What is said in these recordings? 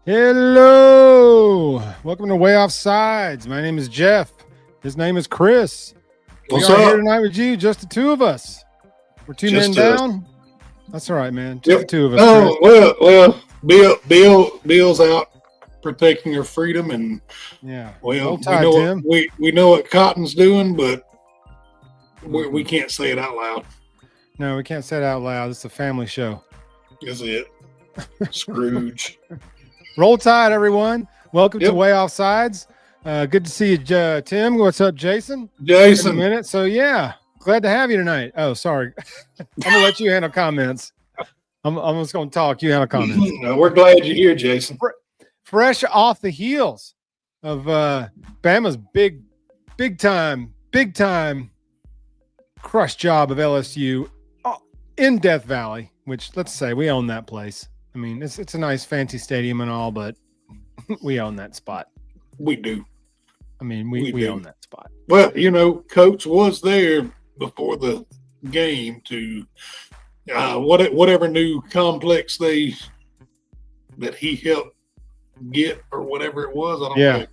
Hello. Welcome to Waaaay Offsides. My name is Jeff. His name is Chris. What's we are up? here tonight with you, just the two of us. We're two men down. That's all right, man. Just the two of us. Oh, Bill's out protecting her freedom, and Hold tight, we know what Cotton's doing, but we can't say it out loud. No, we can't say it out loud. It's a family show. Is it? Scrooge. Roll Tide, everyone. Welcome to Waaaay Offsides. Good to see you, Tim. What's up, Jason? Jason. In a minute. So, glad to have you tonight. Oh, sorry. I'm going to let you handle comments. I'm just going to talk. You handle comments. No, we're glad you're here, Jason. Fresh off the heels of Bama's big time crush job of LSU in Death Valley, which, let's say, we own that place. I mean, it's a nice fancy stadium and all, but we own that spot. We do. I mean, we own that spot. Well, Coach was there before the game to whatever new complex that he helped get or whatever it was. I don't know.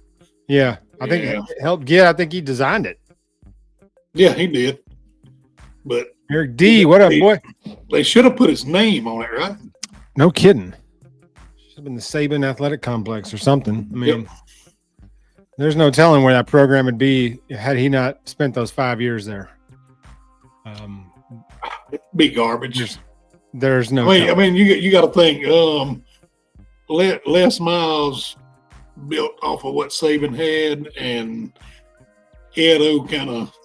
Yeah. I think he helped get. I think he designed it. Yeah, he did. But Eric D, what up, boy? They should have put his name on it, right? No kidding. Should have been the Saban Athletic Complex or something. I mean, there's no telling where that program would be had he not spent those 5 years there. It'd be garbage. There's no. I mean, you got to think. Les Miles built off of what Saban had, and Edo kind of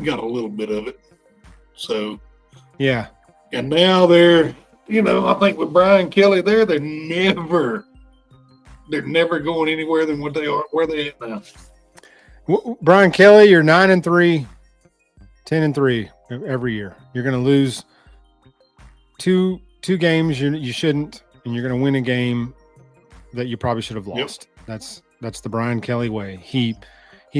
got a little bit of it. So and now they're. I think with Brian Kelly there, they're never going anywhere than what they are, where they at now. Brian Kelly, you're 9-3, 10-3 every year. You're going to lose two games you shouldn't, and you're going to win a game that you probably should have lost. That's the Brian Kelly way. He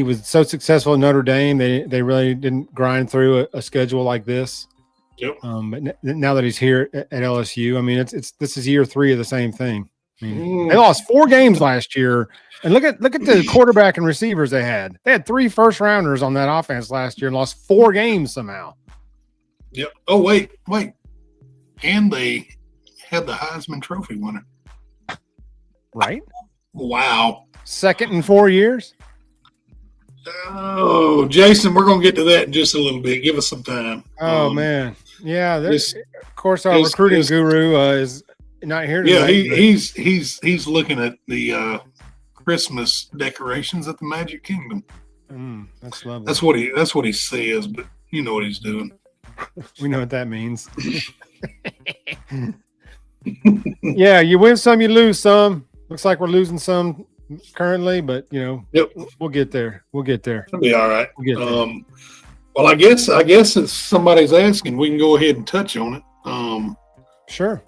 was so successful at Notre Dame. They really didn't grind through a schedule like this. But now that he's here at LSU, I mean, this is year 3 of the same thing. I mean, they lost 4 games last year, and look at the quarterback and receivers they had. They had 3 first-rounders on that offense last year and lost 4 games somehow. Yep. Oh, wait, and they had the Heisman Trophy winner. Right? Wow. Second in 4 years. Oh, Jason, we're gonna get to that in just a little bit. Give us some time. Oh man. Yeah, of course, our recruiting guru is not here today. Yeah, he's looking at the Christmas decorations at the Magic Kingdom. That's lovely. That's what he says, but you know what he's doing. We know what that means. Yeah, you win some, you lose some. Looks like we're losing some currently, but we'll get there. It'll be all right. We'll get there. Well, I guess if somebody's asking, we can go ahead and touch on it. Sure.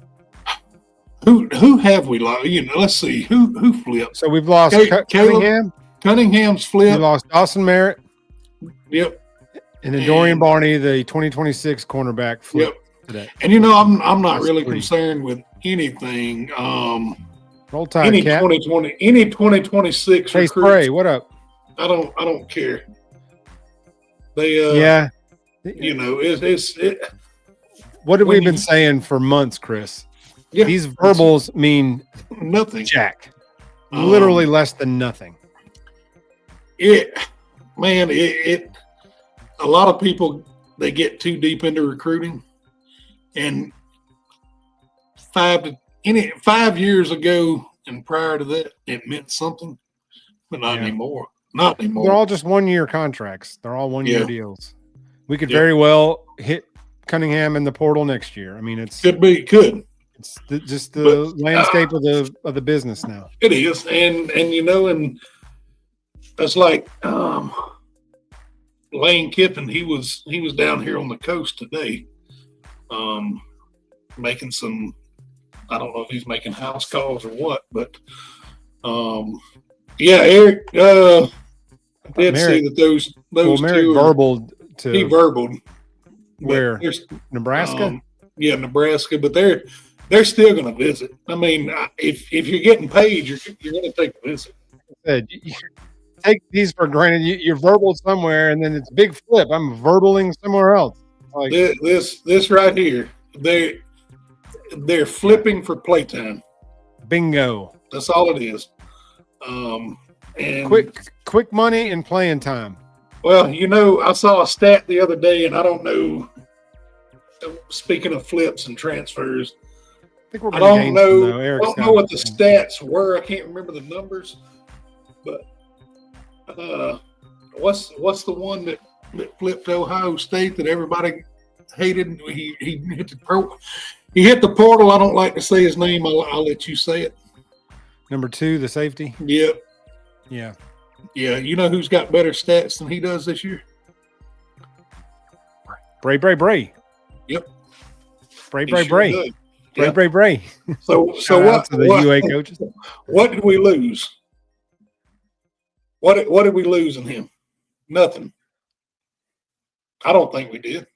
Who have we lost? Let's see who flipped. So we've lost Cunningham. Cunningham's flipped. We lost Dawson Merritt. Yep. And then Dorian Barney, the 2026 cornerback, flipped today. And I'm not really concerned with anything. Roll Tide, any Cat. 2026 Hey, Spray, what up? I don't care. They it's what have we been saying for months, Chris? Yeah, these verbals mean nothing. Jack. Literally less than nothing. A lot of people, they get too deep into recruiting, and 5 years ago and prior to that, it meant something, but not anymore. Not anymore. They're all just 1-year contracts. They're all 1-year deals. We could very well hit Cunningham in the portal next year. I mean, It's just the landscape of the business now. It is, and that's like Lane Kiffin. He was down here on the coast today, making some. I don't know if he's making house calls or what, but Eric did see that those Merrick two verbaled to. He verbaled where Nebraska. Nebraska, but they're they're still going to visit. I mean, if you're getting paid, you're going to take a visit. You take these for granted. You're verbal somewhere, and then it's a big flip. I'm verbaling somewhere else. Like this right here, they're flipping for playtime. Bingo. That's all it is. And quick money and playing time. Well, I saw a stat the other day, and I don't know. Speaking of flips and transfers, I don't know what the stats were. I can't remember the numbers, but what's the one that flipped Ohio State that everybody hated? He hit the portal. I don't like to say his name. I'll let you say it. Number 2, the safety. Yep. Yeah. Yeah. You know who's got better stats than he does this year? Bray. Yep. Bray. Yep. Bray. So what? To the UA coaches. What did we lose? What did we lose in him? Nothing. I don't think we did.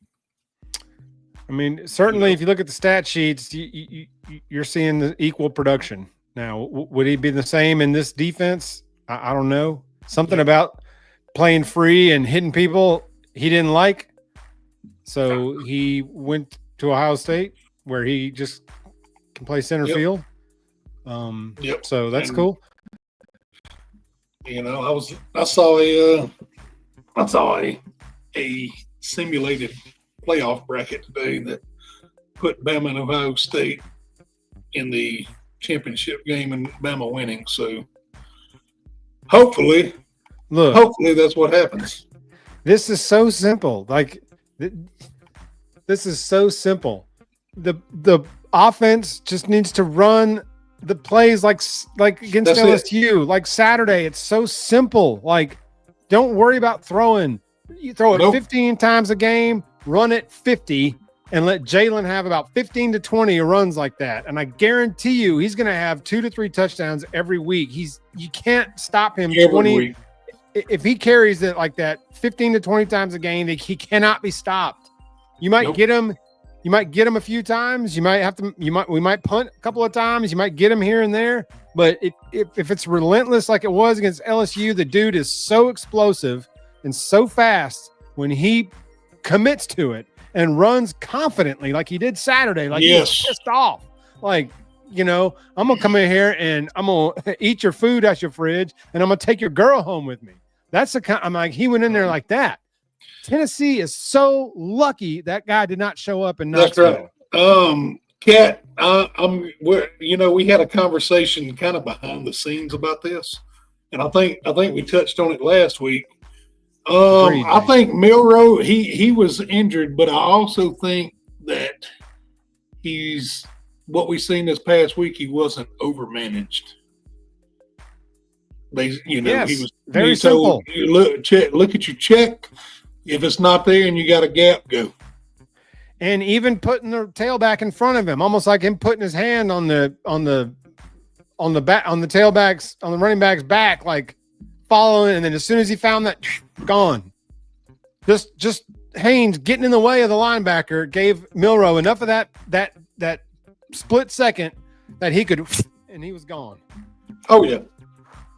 I mean, certainly, if you look at the stat sheets, you're seeing the equal production. Now, would he be the same in this defense? I don't know. Something about playing free and hitting people he didn't like. So he went to Ohio State, where he just can play center field. So that's cool. I saw a simulated playoff bracket today that put Bama and Ohio State in the championship game and Bama winning. So hopefully that's what happens. This is so simple. Like this is so simple. The offense just needs to run the plays like against LSU, like Saturday. It's so simple. Like, don't worry about throwing. You throw it 15 times a game, run it 50, and let Jalen have about 15 to 20 runs like that. And I guarantee you, he's going to have 2 to 3 touchdowns every week. You can't stop him. Every week. If he carries it like that 15 to 20 times a game, he cannot be stopped. You might get him. You might get him a few times. We might punt a couple of times. You might get him here and there. But if it's relentless like it was against LSU, the dude is so explosive and so fast when he commits to it and runs confidently like he did Saturday. Like he was pissed off. Like, I'm going to come in here and I'm going to eat your food out your fridge and I'm going to take your girl home with me. That's the kind. I'm like, he went in there like that. Tennessee is so lucky that guy did not show up and not. That's right. Kat, we had a conversation kind of behind the scenes about this, and I think we touched on it last week. I think Milroe he was injured, but I also think that what we've seen this past week. He wasn't overmanaged. He was very simple. Look at your check. If it's not there and you got a gap, go. And even putting the tailback in front of him, almost like him putting his hand on the tailbacks, on the running back's back, like following. And then as soon as he found that, gone. Just Haynes getting in the way of the linebacker gave Milroe enough of that split second that he could, and he was gone. Oh yeah.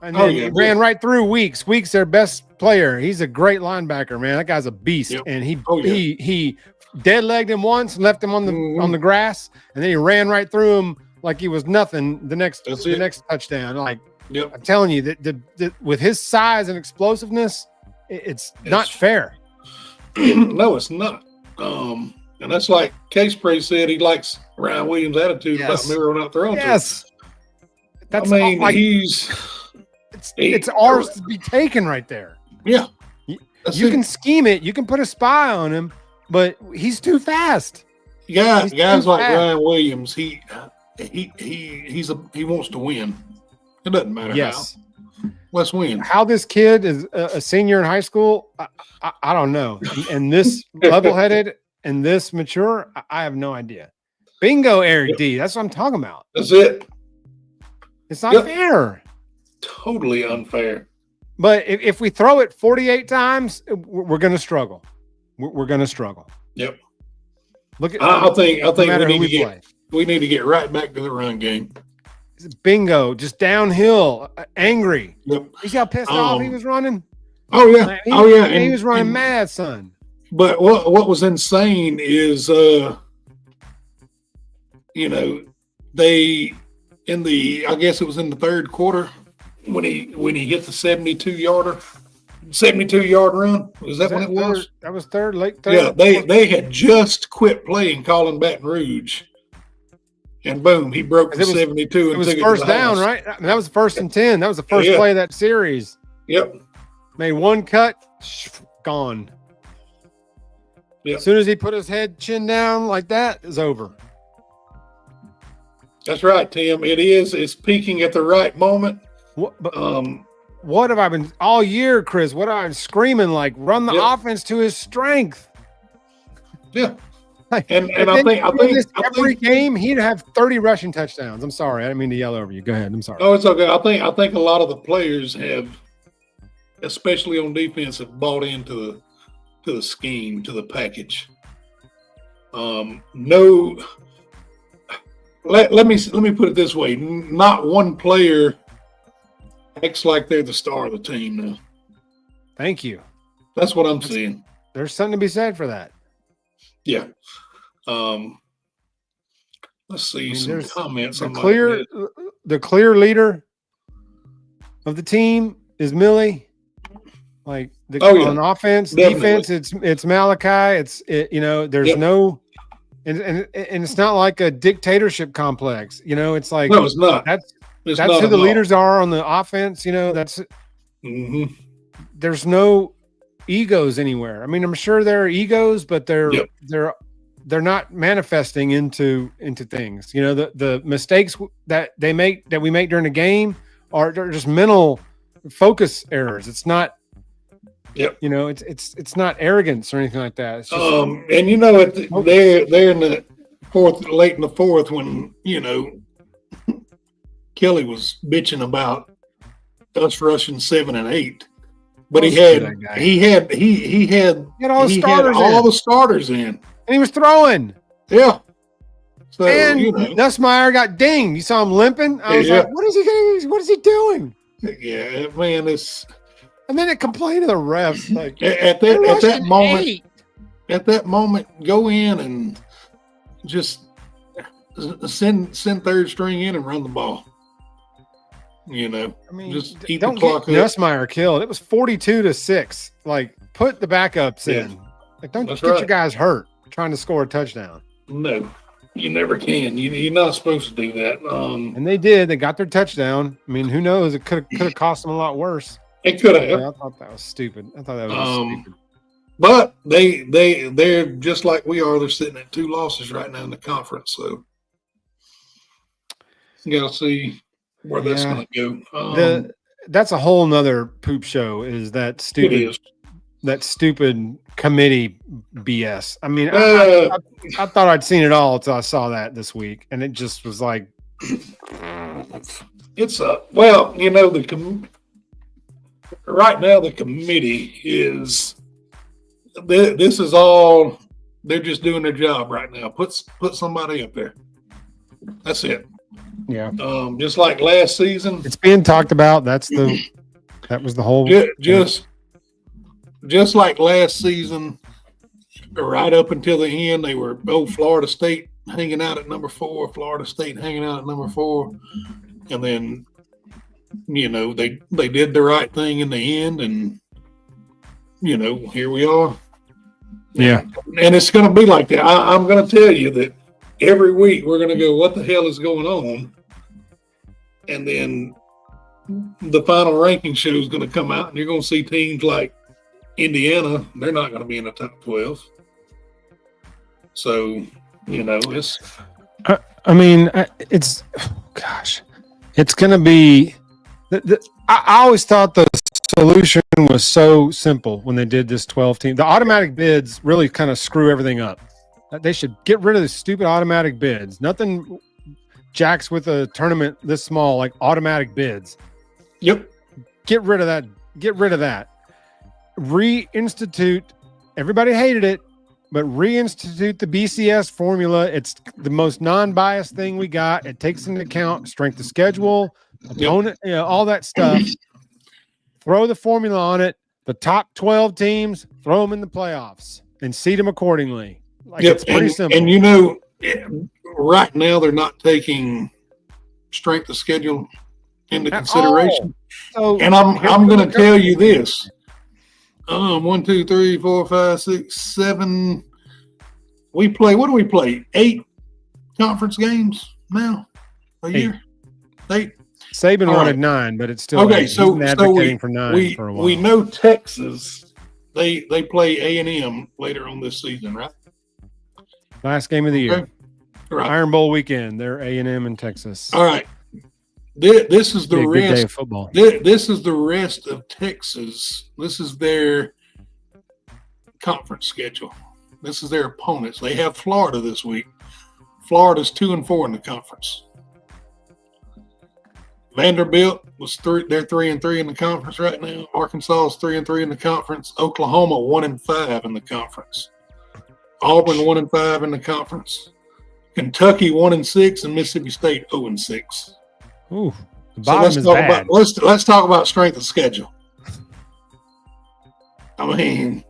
And then he ran right through Weeks. Weeks, their best player. He's a great linebacker, man. That guy's a beast. Yep. And he dead-legged him once and left him on the grass, and then he ran right through him like he was nothing the next touchdown. Like, I'm telling you, that with his size and explosiveness, it's not fair. No, it's not. And that's like K-Spray said, he likes Ryan Williams' attitude about Milroe not throwing to him. Yes. That's it's ours to be taken right there. Yeah. You can scheme it. You can put a spy on him, but he's too fast. Guys like Ryan Williams, he wants to win. It doesn't matter how. Let's win. How this kid is a senior in high school, I don't know. And this level-headed and this mature, I have no idea. Bingo, Eric D. That's what I'm talking about. That's it. It's not fair. Totally unfair. But if we throw it 48 times, we're going to struggle. We're going to struggle. Yep. Look at. I think we need to We need to get right back to the run game. Bingo, just downhill, angry. Yep. You see how pissed off he was running? Oh yeah, he was running mad, son. But what was insane is, they I guess it was in the third quarter when he hit the 72-yard run. Was that when it was? That was late third. Yeah, they had just quit playing calling Baton Rouge. And boom, he broke the 72. It was first down, right? I mean, that was 1st and 10. That was the first play of that series. Yep. Made one cut, gone. Yep. As soon as he put his chin down like that, it's over. That's right, Tim. It is. It's peaking at the right moment. What have I been all year, Chris? What have I been screaming like? Run the offense to his strength. Yeah. And I think every game he'd have 30 rushing touchdowns. I'm sorry, I didn't mean to yell over you. Go ahead. I'm sorry. Oh, it's okay. I think a lot of the players have, especially on defense, have bought into the scheme, to the package. Let me put it this way: not one player acts like they're the star of the team now. Thank you. That's what I'm seeing. There's something to be said for that. Yeah. Let's see some comments. The clear leader of the team is Millie. Like on offense, definitely. Defense, it's Malachi. There's no, and it's not like a dictatorship complex. It's like no, it's not. That's who the leaders are on the offense. That's there's no egos anywhere. I mean, I'm sure there are egos, but they're not manifesting into things. The mistakes that we make during the game are just mental focus errors. It's not. Yep. It's not arrogance or anything like that. It's just, they're in the fourth, late in the fourth, when Kelly was bitching about us rushing 7 and 8. But he had all the starters in. And he was throwing. Yeah. So, and Nussmeier got dinged. You saw him limping. I was like, what is he doing? Yeah, man, it's. And then it complained to the refs. Like at that moment, go in and just send third string in and run the ball. Just eat the clock up. Nussmeier killed. It was 42-6. Like, put the backups in. Like, don't get your guys hurt trying to score a touchdown. No, you never can. You're not supposed to do that. And they did. They got their touchdown. I mean, who knows? It could have cost them a lot worse. It could have. I thought that was stupid. Stupid. But they're just like we are. They're sitting at 2 losses right now in the conference. So you got to see where that's going to go. That's a whole nother poop show. Is that stupid? It is. That stupid committee BS. I mean, I thought I'd seen it all until I saw that this week, and it just was like, it's right now the committee is. This is all. They're just doing their job right now. Put somebody up there. That's it. Yeah. Just like last season. It's being talked about. That was the whole. Just like last season, right up until the end, they were Florida State hanging out at number 4, Florida State hanging out at number 4, and then they did the right thing in the end, and here we are. Yeah, and it's going to be like that. I'm going to tell you that every week we're going to go, what the hell is going on? And then the final ranking show is going to come out, and you're going to see teams like Indiana. They're not going to be in the top 12. So, it's. I mean, it's. Gosh, it's going to be. I always thought the solution was so simple when they did this 12 team. The automatic bids really kind of screw everything up. They should get rid of the stupid automatic bids. Nothing jacks with a tournament this small like automatic bids. Yep. Get rid of that. Get rid of that. Reinstitute. Everybody hated it. but reinstitute the BCS formula. It's the most non-biased thing we got. It takes into account strength of schedule, opponent, all that stuff. Throw the formula on it. The top 12 teams, throw them in the playoffs and seed them accordingly. It's pretty simple. And right now they're not taking strength of schedule into consideration. So, and I'm going to tell you this. 1, 2, 3, 4, 5, 6, 7. What do we play? 8 conference games now a year? 8. Saban wanted 9, but it's still okay. So advocating for 9 for a while. We know Texas. They play A&M later on this season, right? Last game of the year, okay. Right. Iron Bowl weekend. They're A&M in Texas. All right. This is the rest. Day of football. This is the rest of Texas. This is their conference schedule. This is their opponents. They have Florida this week. Florida's 2-4 in the conference. Vanderbilt they're 3-3 in the conference right now. Arkansas is 3-3 in the conference. Oklahoma 1-5 in the conference. Auburn 1-5 in the conference. Kentucky 1-6 and Mississippi State 0-6. Ooh, the bottom is bad. Let's talk about strength of schedule. I mean,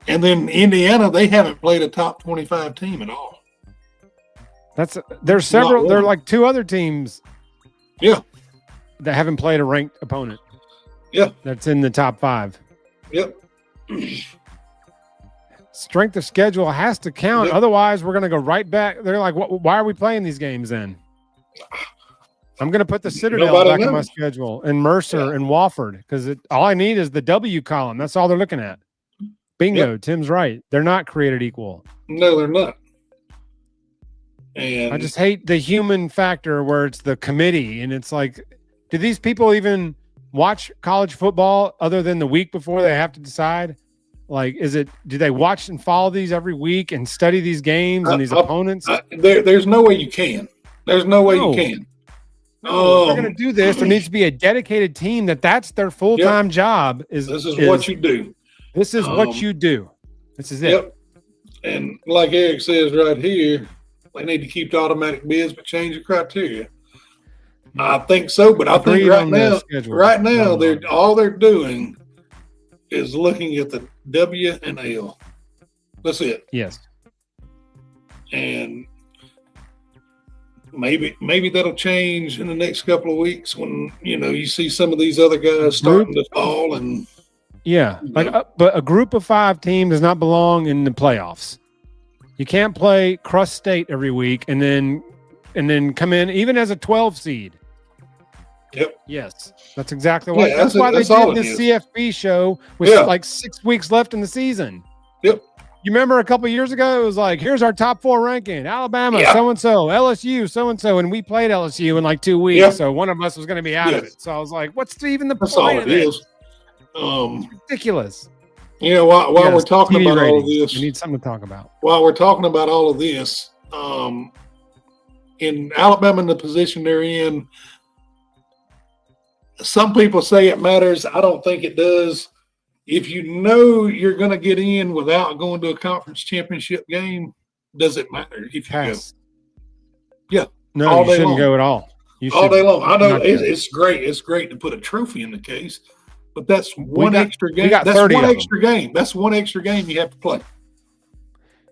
and then Indiana, they haven't played a top 25 team at all. There's several. There are like 2 other teams. Yeah. That haven't played a ranked opponent. Yeah. That's in the top 5. Yep. Strength of schedule has to count. Yep. Otherwise, we're going to go right back. They're like, why are we playing these games then? I'm going to put the Citadel back in my schedule and Mercer and Wofford because all I need is the W column. That's all they're looking at. Bingo. Yep. Tim's right. They're not created equal. No, they're not. And I just hate the human factor where it's the committee and it's like, do these people even watch college football other than the week before they have to decide? Like, do they watch and follow these every week and study these games and these opponents? There's no way you can. There's no way you can. No, if they're going to do this, there needs to be a dedicated team that's their full-time job. This is what you do. This is what you do. This is it. Yep. And like Eric says right here, they need to keep the automatic bids but change the criteria. I think so, but I think right now all they're doing is looking at the W and L. That's it. Yes. And maybe that'll change in the next couple of weeks when you see some of these other guys starting to fall and but a group of 5 team does not belong in the playoffs. You can't play Crust State every week and then come in even as a 12 seed. Yep. Yes, that's exactly why. That's why they did this CFB show with like 6 weeks left in the season. Yep. You remember a couple of years ago, it was like, here's our top 4 ranking: Alabama, so and so, LSU, so and so, and we played LSU in like 2 weeks, so one of us was going to be out of it. So I was like, what's even the point of this? It's ridiculous. While we're talking about all of this, we need something to talk about. While we're talking about all of this, in Alabama, in the position they're in. Some people say it matters. I don't think it does. If you know you're going to get in without going to a conference championship game, does it matter if you go? Yeah. No, you shouldn't go at all. All day long. I know it's great. It's great to put a trophy in the case, but that's one extra game. That's one extra game. That's one extra game you have to play.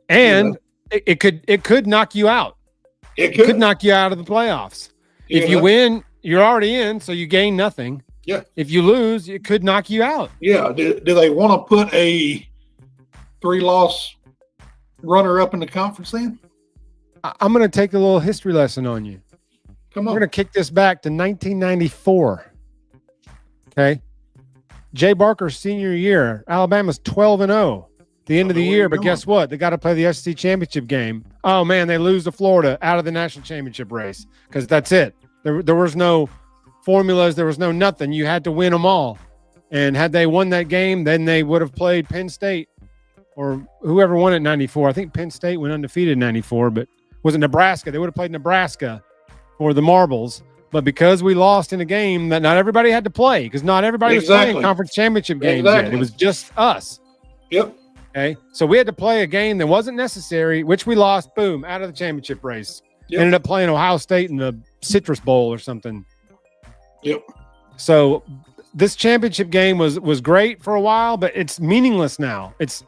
And it could knock you out. It could knock you out of the playoffs. If you win, you're already in, so you gain nothing. Yeah. If you lose, it could knock you out. Yeah. Do they want to put a 3-loss runner-up in the conference then? I'm going to take a little history lesson on you. Come on. We're going to kick this back to 1994. Okay. Jay Barker's senior year, Alabama's 12-0 the end of the year, but guess what? They got to play the SEC championship game. Oh, man, they lose to Florida out of the national championship race because that's it. There was no formulas. There was no nothing. You had to win them all. And had they won that game, then they would have played Penn State or whoever won it in 94. I think Penn State went undefeated in 94, but was it Nebraska? They would have played Nebraska for the marbles. But because we lost in a game that not everybody had to play, because not everybody was playing conference championship games yet. It was just us. Yep. Okay, so we had to play a game that wasn't necessary, which we lost. Boom, out of the championship race. Yep. Ended up playing Ohio State in the Citrus Bowl or something. Yep. So this championship game was great for a while, but it's meaningless now. It's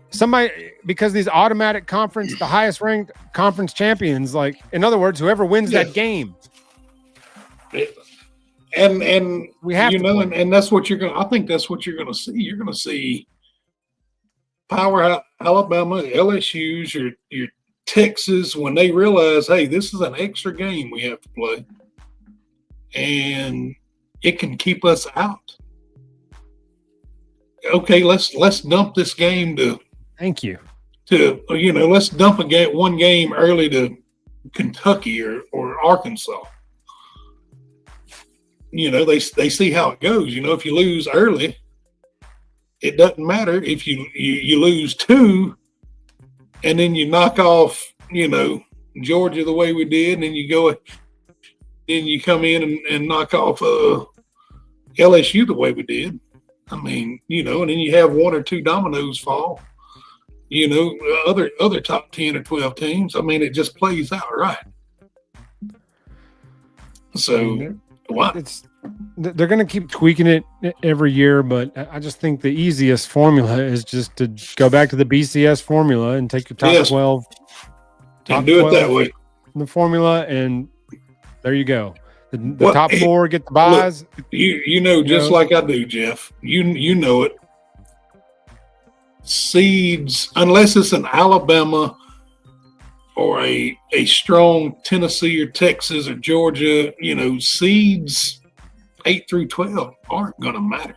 somebody because these automatic conference, the highest ranked conference champions, like in other words, whoever wins that game. And we have and that's what you're gonna. I think that's what you're gonna see. You're gonna see power Alabama, LSU's, your Texas when they realize, hey, this is an extra game we have to play, and it can keep us out. Okay, let's dump this game to. Thank you. Let's dump one game early to Kentucky or Arkansas. They see how it goes. If you lose early, it doesn't matter if you lose 2 and then you knock off, Georgia the way we did, and then you come in and knock off LSU the way we did. I mean, and then you have 1 or 2 dominoes fall. Other top 10 or 12 teams. I mean, it just plays out right. So they're going to keep tweaking it every year, but I just think the easiest formula is just to go back to the BCS formula and take your top 12 and do it that way. The formula, and there you go. The top 4 get the buys. Look, just like I do, Jeff. You know it. Seeds, unless it's an Alabama or a strong Tennessee or Texas or Georgia, seeds 8 through 12 aren't going to matter.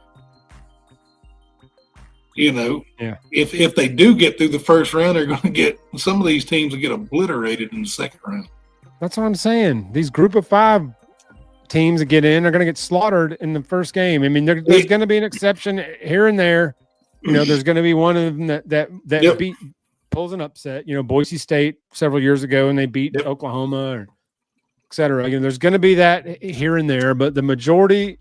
If they do get through the first round, they're going to get some of these teams will get obliterated in the second round. That's what I'm saying. These group of 5 teams that get in are going to get slaughtered in the first game. I mean, there's going to be an exception here and there. There's going to be one of them that pulls an upset. Boise State several years ago, and they beat Oklahoma, or et cetera. There's going to be that here and there, but the majority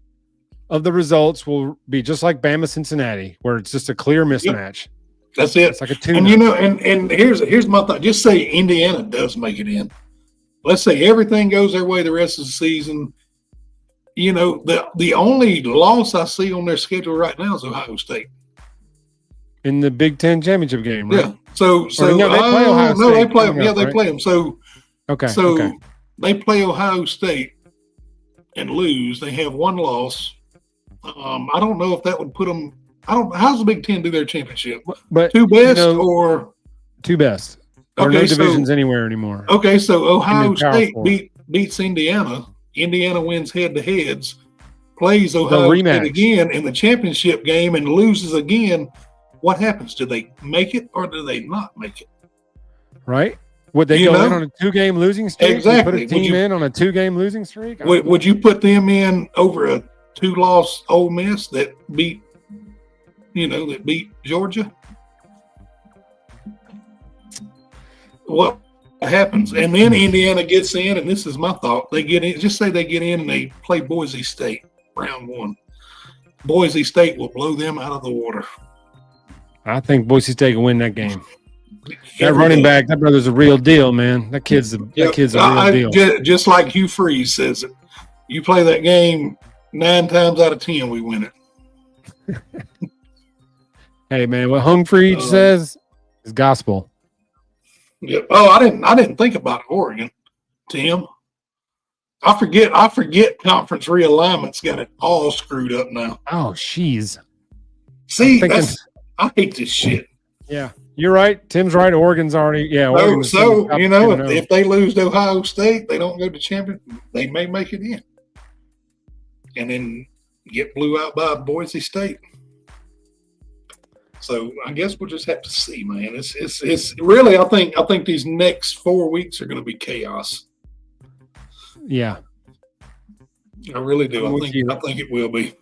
of the results will be just like Bama Cincinnati, where it's just a clear mismatch. That's it. It's like a tune. And here's my thought. Just say Indiana does make it in. Let's say everything goes their way the rest of the season. The only loss I see on their schedule right now is Ohio State. In the Big Ten championship game, right? Yeah. So they play Ohio State. No, they play them. Yeah, they play them. So okay. They play Ohio State and lose. They have 1 loss. I don't know if that would put them. How's the Big Ten do their championship? But 2 best or 2 best? Or no divisions anywhere anymore. Okay, so Ohio State beats Indiana. Indiana wins head-to-heads. Plays Ohio State again in the championship game and loses again. What happens? Do they make it or do they not make it? Right? Would they go in on a 2-game losing streak? Exactly. Put a team in on a 2-game losing streak? Would you put them in over a 2-loss Ole Miss that beat Georgia? What happens? And then Indiana gets in, and this is my thought. They get in. Just say they get in and they play Boise State round 1. Boise State will blow them out of the water. I think Boise State can win that game. That running back, that brother's a real deal, man. That kid's a real deal. Just like Hugh Freeze says it. You play that game 9 times out of 10, we win it. Hey, man, what Humphreys says is gospel. Yeah. Oh, I didn't think about Oregon, Tim. I forget conference realignment's got it all screwed up now. Oh, jeez. See, I hate this shit. Yeah, you're right. Tim's right. Oregon's already, So if they lose to Ohio State, they don't go to champion. They may make it in, and then get blew out by Boise State. So I guess we'll just have to see, man. It's really, I think these next 4 weeks are going to be chaos. Yeah, I really do. I think it will be.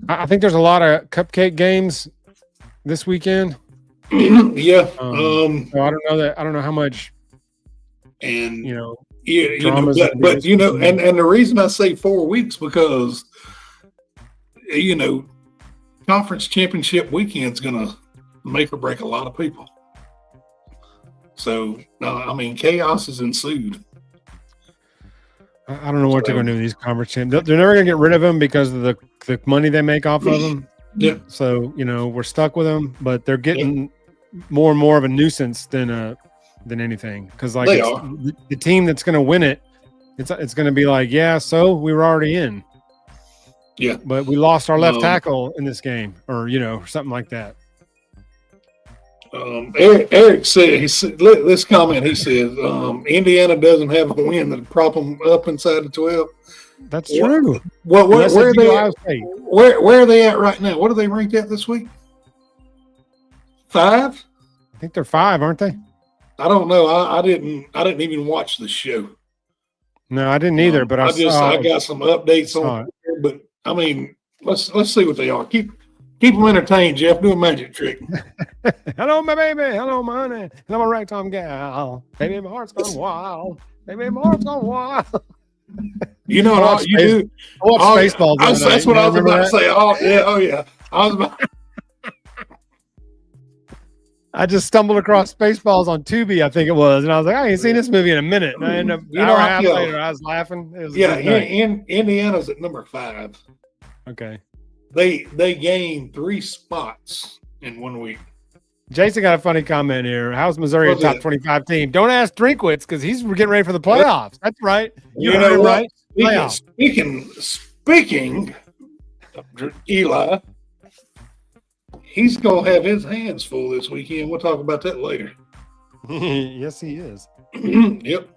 I think there's a lot of cupcake games this weekend. Yeah. So I don't know how much. And but the reason I say 4 weeks because conference championship weekend's gonna make or break a lot of people. So, I mean, chaos has ensued. I don't know what they're going to do with these conference champs. They're never going to get rid of them because of the money they make off of them. Yeah. So, we're stuck with them, but they're getting more and more of a nuisance than anything. Because like the team that's going to win it, it's going to be like, so we were already in. Yeah. But we lost our left tackle in this game, or something like that. Eric said, this comment, he says, Indiana doesn't have a win that prop them up inside the 12. That's true. Where are they at? Where are they at right now? What are they ranked at this week? 5? I think they're 5, aren't they? I don't know. I didn't even watch the show. No, I didn't either. But I got some updates on it. But I mean, let's see what they are. Keep them entertained, Jeff. Do a magic trick. Hello, my baby. Hello, my honey. Hello, my ragtime gal. Baby, my heart's gone wild. Baby, my heart's gone wild. You know what you do? I watched Spaceballs. That's what I was about to say. Oh yeah. I just stumbled across Spaceballs on Tubi, I think it was, and I was like, I ain't seen this movie in a minute. And I ended up an hour and a half later, I was laughing. It was Indiana's at number 5. Okay. They gained 3 spots in 1 week. Jason got a funny comment here. How's Missouri a top 25 team? Don't ask Drinkwitz because he's getting ready for the playoffs. That's right. You heard it right. Speaking of Eli, he's going to have his hands full this weekend. We'll talk about that later. Yes, he is. Yep.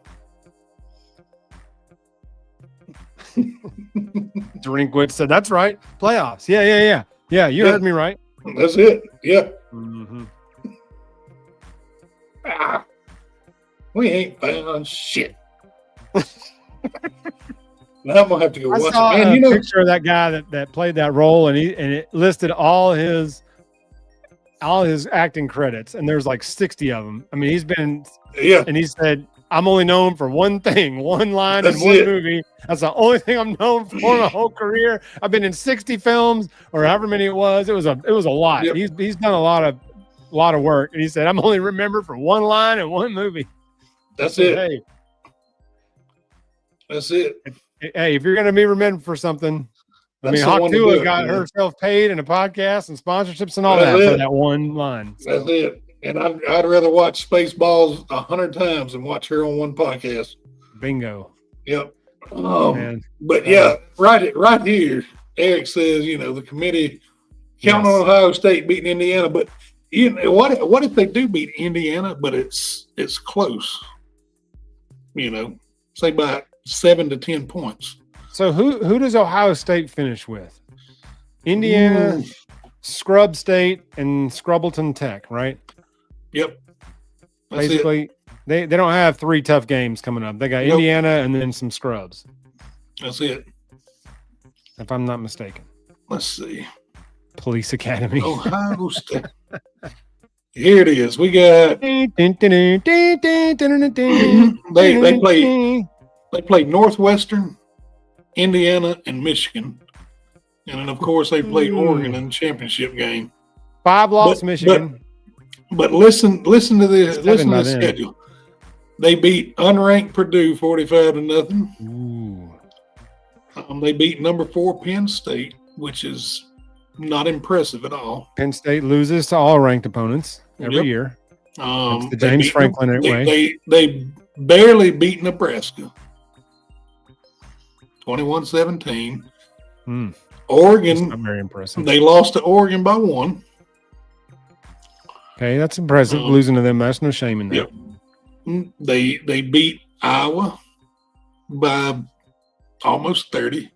Drinkwitz said, that's right. Playoffs. Yeah. Yeah, you heard me right. That's it. Yeah. Mm-hmm. We ain't found shit. Now I'm gonna have to go watch it. Man, a picture of that guy that played that role, and it listed all his acting credits, and there's like 60 of them. I mean, he's been and he said, I'm only known for one thing, one line in one movie. That's the only thing I'm known for my whole career. I've been in 60 films or however many it was. It was a lot. Yep. He's done a lot of work, and he said, I'm only remembered for one line in one movie. That's it. Hey. That's it. Hey, if you're going to be remembered for something, Hawk Tua got herself paid in a podcast and sponsorships and all that for that one line. So. That's it. And I'd rather watch Spaceballs 100 times than watch her on one podcast. Bingo. Yep. But right here, Eric says, the committee counting on Ohio State beating Indiana, but what if they do beat Indiana, but it's close? Say by 7 to 10 points. So who does Ohio State finish with? Indiana, Scrub State, and Scrubbleton Tech, right? Yep. Basically, they don't have 3 tough games coming up. They got Indiana and then some scrubs. That's it. If I'm not mistaken. Let's see. Police Academy. Ohio State. Here it is. We got they played Northwestern, Indiana, and Michigan. And then of course they played Oregon in the championship game. 5 loss Michigan. But listen to this. Listen to the schedule. They beat unranked Purdue 45-0. Ooh. They beat number 4 Penn State, which is not impressive at all. Penn State loses to all ranked opponents every year. That's the James Franklin way. They barely beat Nebraska. 21-17. Oregon. Not very impressive. They lost to Oregon by 1. Okay, that's impressive. Losing to them, that's no shame in that. Yep. They beat Iowa by almost 30.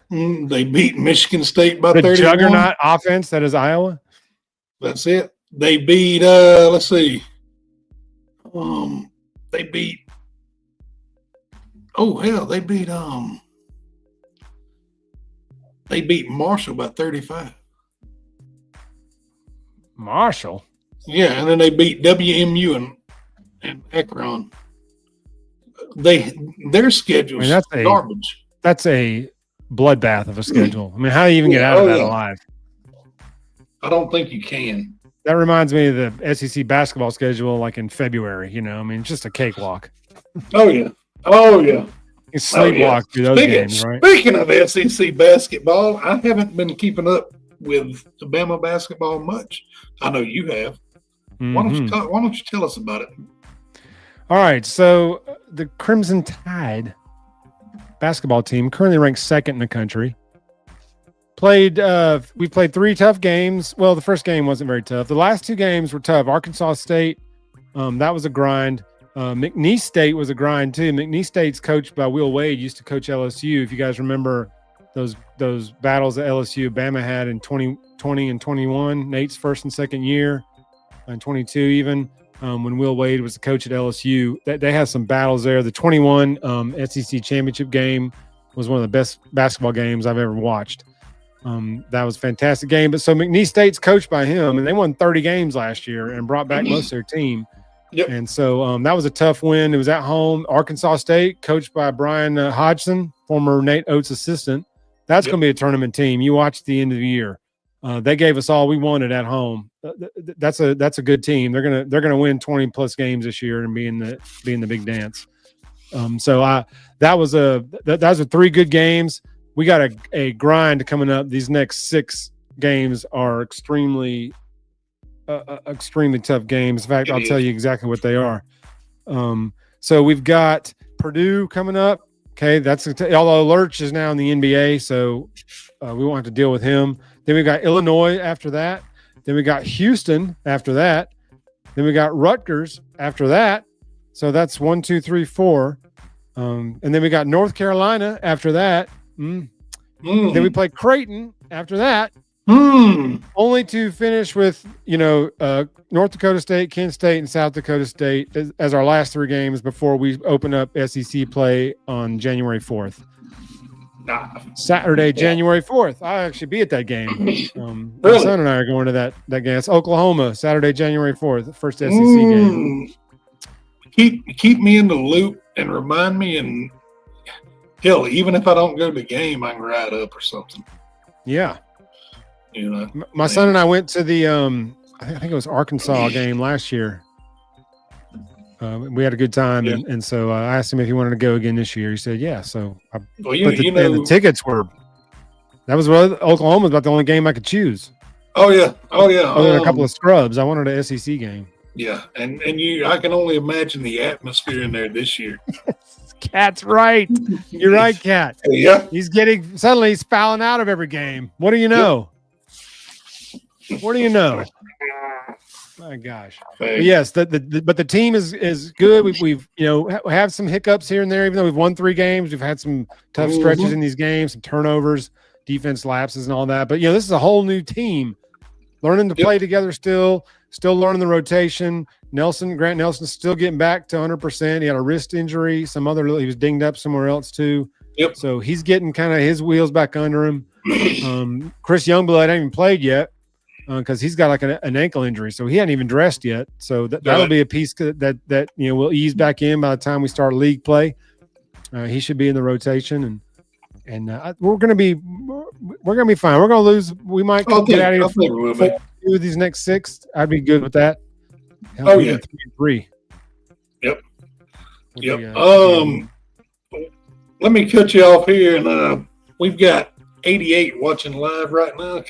They beat Michigan State by 31. The juggernaut offense that is Iowa. That's it. They beat. Let's see. They beat. Oh hell! They beat. They beat Marshall by 35. Marshall. Yeah, and then they beat WMU and Akron. Their schedule is garbage. That's a bloodbath of a schedule. I mean, how do you even get out of that alive? I don't think you can. That reminds me of the SEC basketball schedule, like in February. I mean, just a cakewalk. Oh yeah. You sleepwalk through those games, right? Speaking of SEC basketball, I haven't been keeping up with Bama basketball much. I know you have. Mm-hmm. Why don't you tell us about it? All right. So the Crimson Tide basketball team, currently ranked second in the country, we played 3 tough games. Well, the first game wasn't very tough. The last 2 games were tough. Arkansas State, that was a grind. McNeese State was a grind too. McNeese State's coached by Will Wade, used to coach LSU. If you guys remember those battles that LSU Bama had in 2020 and 21, Nate's first and second year, and 22 even, when Will Wade was the coach at LSU, they had some battles there. The 21 SEC championship game was one of the best basketball games I've ever watched. That was a fantastic game. But so McNeese State's coached by him, and they won 30 games last year and brought back most of their team. Yep. And so that was a tough win. It was at home. Arkansas State, coached by Brian Hodgson, former Nate Oates assistant. That's going to be a tournament team. You watch the end of the year. They gave us all we wanted at home. That's a good team. They're gonna win 20 plus games this year and be in the big dance. That was 3 good games. We got a grind coming up. These next 6 games are extremely tough games. In fact, I'll tell you exactly what they are. So we've got Purdue coming up. Okay, although Lurch is now in the NBA, so we won't have to deal with him. Then we got Illinois after that. Then we got Houston after that. Then we got Rutgers after that. So that's 1, 2, 3, 4. And then we got North Carolina after that. Then we play Creighton after that. Only to finish with, North Dakota State, Kent State, and South Dakota State as our last 3 games before we open up SEC play on January 4th. Saturday, January 4th. I'll actually be at that game. Really? My son and I are going to that game. It's Oklahoma, Saturday, January 4th, the first SEC game. Keep me in the loop and remind me, and hell, even if I don't go to the game, I can ride up or something. Yeah. My son and I went to the I think it was Arkansas game last year. We had a good time, and so I asked him if he wanted to go again this year. He said, yeah. So the tickets were – that was Oklahoma was about the only game I could choose. Oh, yeah. Other than a couple of scrubs. I wanted an SEC game. Yeah, and I can only imagine the atmosphere in there this year. Cat's right. You're right, Cat. Yeah. He's fouling out of every game. What do you know? Yep. What do you know? My gosh. But yes, but the team is good. We've have some hiccups here and there. Even though we've won 3 games, we've had some tough stretches in these games, some turnovers, defense lapses, and all that. But this is a whole new team, learning to play together. Still learning the rotation. Grant Nelson's still getting back to 100%. He had a wrist injury. He was dinged up somewhere else too. Yep. So he's getting kind of his wheels back under him. Chris Youngblood hasn't even played yet. Because he's got like an ankle injury, so he hadn't even dressed yet. So that'll be a piece that will ease back in by the time we start league play. He should be in the rotation, and we're gonna be fine. We're gonna lose. We might get out of here with these next 6. I'd be good with that. Hell, yeah, 3. Yep. Let me cut you off here, and we've got 88 watching live right now.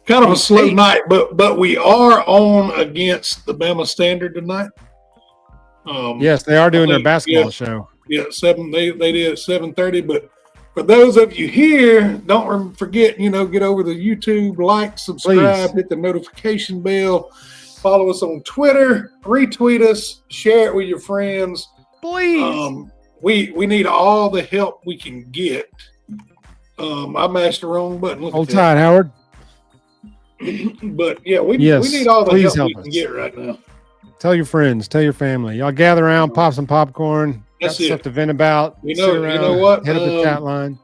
Kind of a slow night, but we are on against the Bama Standard tonight. Yes, they are doing their basketball show. Yeah, 7. They did at 7:30. But for those of you here, don't forget, get over to YouTube, like, subscribe, hit the notification bell, follow us on Twitter, retweet us, share it with your friends. Please. We need all the help we can get. I mashed the wrong button. Hold tight, Howard. But we need all the help we can get right now. Tell your friends, tell your family. Y'all gather around, pop some popcorn. That's got stuff to vent about. You know what? Hit up the chat line.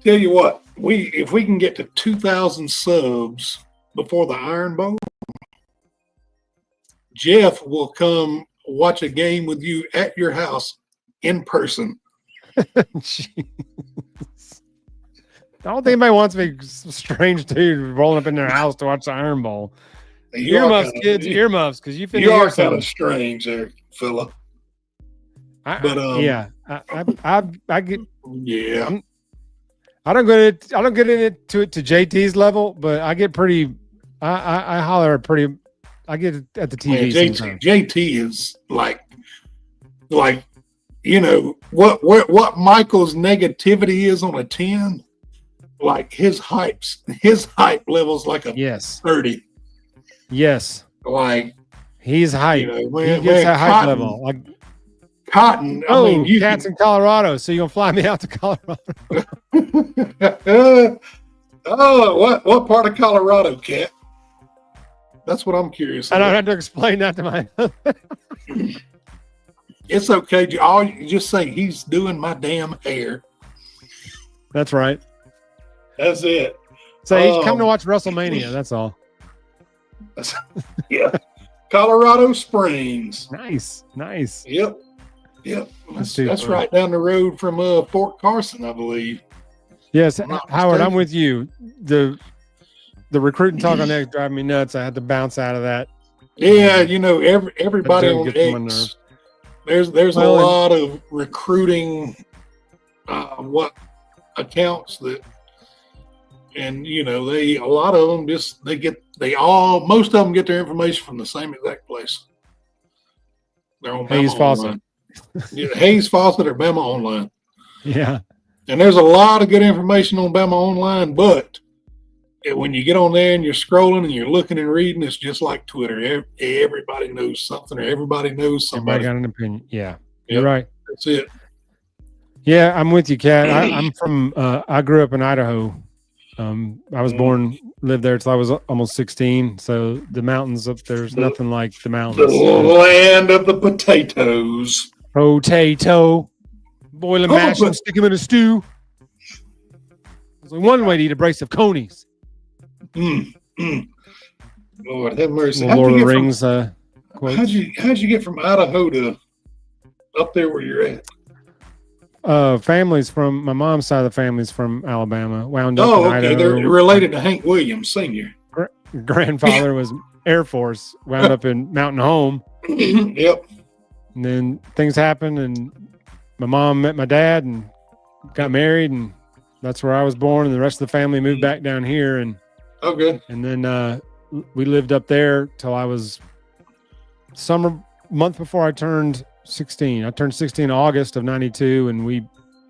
Tell you what, if we can get to 2,000 subs before the Iron Bowl, Jeff will come watch a game with you at your house in person. I don't think anybody wants to be a strange dude rolling up in their house to watch the Iron Bowl. Earmuffs, kids, earmuffs, because you are kind of strange there, fella. I get. Yeah. I don't get into it to JT's level, but I get pretty. I holler pretty. I get it at the TV. Man, JT is like what Michael's negativity is on a 10. Like his hype level's like a 30. Yes. Like he's hype. He gets that hype level. Like Cotton. Cat's in Colorado, so you're gonna fly me out to Colorado. What part of Colorado, Cat? That's what I'm curious about. I don't have to explain that to my It's okay. You just say he's doing my damn hair. That's right. That's it. So he's come to watch WrestleMania. That's all. Yeah. Colorado Springs. Nice. Yep. That's right down the road from Fort Carson, I believe. Yes, Howard, I'm with you. The recruiting talk on X driving me nuts. I had to bounce out of that. Yeah, everybody on X. There's a lot of recruiting what accounts that, and a lot of them most of them get their information from the same exact place. They're on Hayes Fawcett. Hayes Fawcett or Bama Online. Yeah. And there's a lot of good information on Bama Online, but when you get on there and you're scrolling and you're looking and reading, it's just like Twitter. Everybody knows something, or everybody knows somebody. Everybody got an opinion. Yeah. You're right. That's it. Yeah, I'm with you, Kat. I'm from, I grew up in Idaho. I was born, lived there till I was almost 16. So the mountains up there's nothing like the mountains. The land of the potatoes. Potato. Boil and mash and stick them in a stew. There's only one way to eat a brace of conies. Lord have mercy. Lord of the Rings quotes. How'd you get from Idaho to up there where you're at? Families from my mom's side of the family's from Alabama. Wound up in Idaho. They're related to Hank Williams Sr. Grandfather was Air Force. Wound up in Mountain Home. Yep. And then things happened, and my mom met my dad and got married, and that's where I was born. And the rest of the family moved back down here, and And then we lived up there till I was month before I turned 16. I turned 16 in August of 92, and we